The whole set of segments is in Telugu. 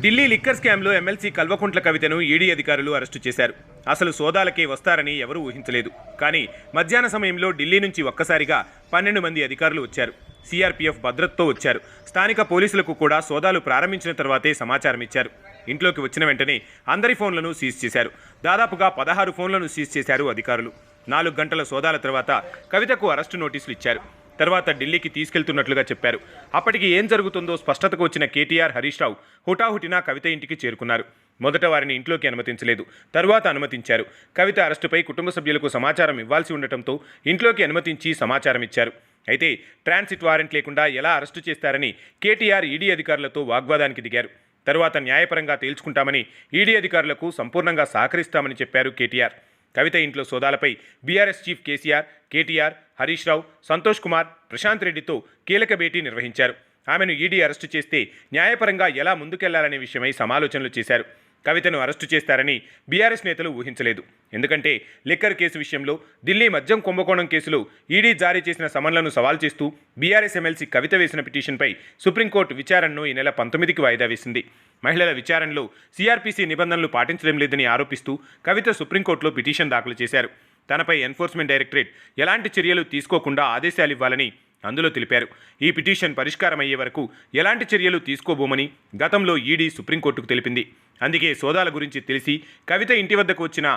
ఢిల్లీ లిక్కర్ స్కామ్లో ఎమ్మెల్సీ కల్వకుంట్ల కవితను ఈడీ అధికారులు అరెస్టు చేశారు. అసలు సోదాలకే వస్తారని ఎవరూ ఊహించలేదు. కానీ మధ్యాహ్న సమయంలో ఢిల్లీ నుంచి ఒక్కసారిగా 12 మంది అధికారులు వచ్చారు. సిఆర్పీఎఫ్ భద్రతతో వచ్చారు. స్థానిక పోలీసులకు కూడా సోదాలు ప్రారంభించిన తర్వాతే సమాచారం ఇచ్చారు. ఇంట్లోకి వచ్చిన వెంటనే అందరి ఫోన్లను సీజ్ చేశారు. దాదాపుగా 16 ఫోన్లను సీజ్ చేశారు అధికారులు. 4 గంటల సోదాల తర్వాత కవితకు అరెస్టు నోటీసులు ఇచ్చారు. తర్వాత ఢిల్లీకి తీసుకెళ్తున్నట్లుగా చెప్పారు. అప్పటికి ఏం జరుగుతుందో స్పష్టతకు వచ్చిన కేటీఆర్, హరీష్ రావు హుటాహుటిన కవిత ఇంటికి చేరుకున్నారు. మొదట వారిని ఇంట్లోకి అనుమతించలేదు. తరువాత అనుమతించారు. కవిత అరెస్టుపై కుటుంబ సభ్యులకు సమాచారం ఇవ్వాల్సి ఉండటంతో ఇంట్లోకి అనుమతించి సమాచారం ఇచ్చారు. అయితే ట్రాన్సిట్ వారెంట్ లేకుండా ఎలా అరెస్టు చేస్తారని కేటీఆర్ ఈడీ అధికారులతో వాగ్వాదానికి దిగారు. తరువాత న్యాయపరంగా తేల్చుకుంటామని, ఈడీ అధికారులకు సంపూర్ణంగా సహకరిస్తామని చెప్పారు కేటీఆర్. కవిత ఇంట్లో సోదాలపై బీఆర్ఎస్ చీఫ్ కేసీఆర్, కేటీఆర్, హరీష్ రావు, సంతోష్ కుమార్, ప్రశాంత్ రెడ్డితో కీలక భేటీ నిర్వహించారు. ఆమెను ఈడీ అరెస్టు చేస్తే న్యాయపరంగా ఎలా ముందుకెళ్లాలనే విషయమై సమాలోచనలు చేశారు. కవితను అరెస్టు చేస్తారని బీఆర్ఎస్ నేతలు ఊహించలేదు. ఎందుకంటే లిక్కర్ కేసు విషయంలో ఢిల్లీ మద్యం కుంభకోణం కేసులో ఈడీ జారీ చేసిన సమన్లను సవాల్ చేస్తూ బీఆర్ఎస్ ఎమ్మెల్సీ కవిత వేసిన పిటిషన్పై సుప్రీంకోర్టు విచారణను ఈ నెల 19కి వాయిదా వేసింది. మహిళల విచారణలో సిఆర్పీసీ నిబంధనలు పాటించడం లేదని ఆరోపిస్తూ కవిత సుప్రీంకోర్టులో పిటిషన్ దాఖలు చేశారు. తనపై ఎన్ఫోర్స్మెంట్ డైరెక్టరేట్ ఎలాంటి చర్యలు తీసుకోకుండా ఆదేశాలు ఇవ్వాలని అందులో తెలిపారు. ఈ పిటిషన్ పరిష్కారమయ్యే వరకు ఎలాంటి చర్యలు తీసుకోబోమని గతంలో ఈడీ సుప్రీంకోర్టుకు తెలిపింది. అందుకే సోదాల గురించి తెలిసి కవిత ఇంటి వద్దకు వచ్చిన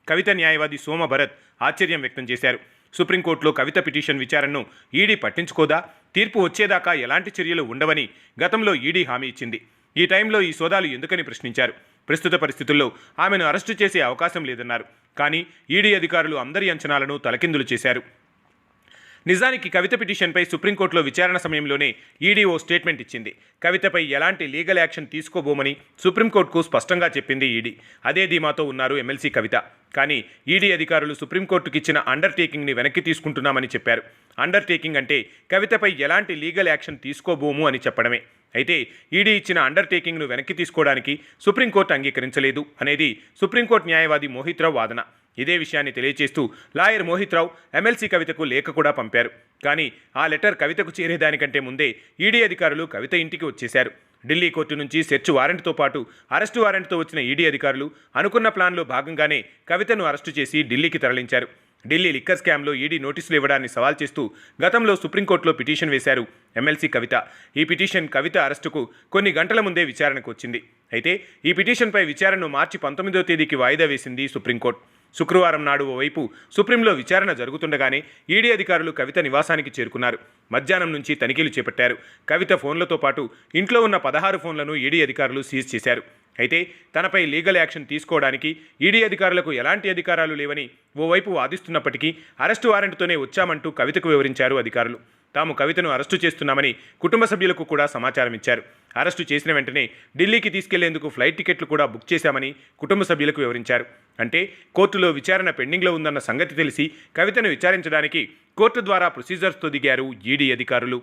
కవిత న్యాయవాది సోమ భరత్ ఆశ్చర్యం వ్యక్తం చేశారు. సుప్రీంకోర్టులో కవిత పిటిషన్ విచారణను ఈడీ పట్టించుకోదా, తీర్పు వచ్చేదాకా ఎలాంటి చర్యలు ఉండవని గతంలో ఈడీ హామీ ఇచ్చింది. ఈ టైంలో ఈ సోదాలు ఎందుకని ప్రశ్నించారు. ప్రస్తుత పరిస్థితుల్లో ఆమెను అరెస్టు చేసే అవకాశం లేదన్నారు. కానీ ఈడీ అధికారులు అందరి అంచనాలను తలకిందులు చేశారు. నిజానికి కవిత పిటిషన్పై సుప్రీంకోర్టులో విచారణ సమయంలోనే ఈడీ ఓ స్టేట్మెంట్ ఇచ్చింది. కవితపై ఎలాంటి లీగల్ యాక్షన్ తీసుకోబోమని సుప్రీంకోర్టుకు స్పష్టంగా చెప్పింది ఈడీ. అదే ధీమాతో ఉన్నారు ఎమ్మెల్సీ కవిత. కానీ ఈడీ అధికారులు సుప్రీంకోర్టుకి ఇచ్చిన అండర్టేకింగ్ని వెనక్కి తీసుకుంటున్నామని చెప్పారు. అండర్టేకింగ్ అంటే కవితపై ఎలాంటి లీగల్ యాక్షన్ తీసుకోబోము అని చెప్పడమే. అయితే ఈడీ ఇచ్చిన అండర్టేకింగ్ను వెనక్కి తీసుకోవడానికి సుప్రీంకోర్టు అంగీకరించలేదు అనేది సుప్రీంకోర్టు న్యాయవాది మోహిత్ రావు వాదన. ఇదే విషయాన్ని తెలియజేస్తూ లాయర్ మోహిత్ రావు ఎమ్మెల్సీ కవితకు లేఖ కూడా పంపారు. కానీ ఆ లెటర్ కవితకు చేరేదానికంటే ముందే ఈడీ అధికారులు కవిత ఇంటికి వచ్చేశారు. ఢిల్లీ కోర్టు నుంచి సెర్చ్ వారెంట్తో పాటు అరెస్టు వారెంట్తో వచ్చిన ఈడీ అధికారులు అనుకున్న ప్లాన్లో భాగంగానే కవితను అరెస్టు చేసి ఢిల్లీకి తరలించారు. ఢిల్లీ లిక్కర్ స్కామ్లో ఈడీ నోటీసులు ఇవ్వడాన్ని సవాల్ చేస్తూ గతంలో సుప్రీంకోర్టులో పిటిషన్ వేశారు ఎమ్మెల్సీ కవిత. ఈ పిటిషన్ కవిత అరెస్టుకు కొన్ని గంటల ముందే విచారణకు వచ్చింది. అయితే ఈ పిటిషన్పై విచారణను మార్చి 19వ తేదీకి వాయిదా వేసింది సుప్రీంకోర్టు. శుక్రవారం నాడు ఓవైపు సుప్రీంలో విచారణ జరుగుతుండగానే ఈడీ అధికారులు కవిత నివాసానికి చేరుకున్నారు. మధ్యాహ్నం నుంచి తనిఖీలు చేపట్టారు. కవిత ఫోన్లతో పాటు ఇంట్లో ఉన్న 16 ఫోన్లను ఈడీ అధికారులు సీజ్ చేశారు. అయితే తనపై లీగల్ యాక్షన్ తీసుకోవడానికి ఈడీ అధికారులకు ఎలాంటి అధికారాలు లేవని ఓవైపు వాదిస్తున్నప్పటికీ అరెస్టు వారెంట్తోనే వచ్చామంటూ కవితకు వివరించారు అధికారులు. తాము కవితను అరెస్టు చేస్తున్నామని కుటుంబ సభ్యులకు కూడా సమాచారం ఇచ్చారు. అరెస్టు చేసిన వెంటనే ఢిల్లీకి తీసుకెళ్లేందుకు ఫ్లైట్ టికెట్లు కూడా బుక్ చేశామని కుటుంబ సభ్యులకు వివరించారు. అంటే కోర్టులో విచారణ పెండింగ్లో ఉందన్న సంగతి తెలిసి కవితను విచారించడానికి కోర్టు ద్వారా ప్రొసీజర్స్తో దిగారు ఈడీ అధికారులు.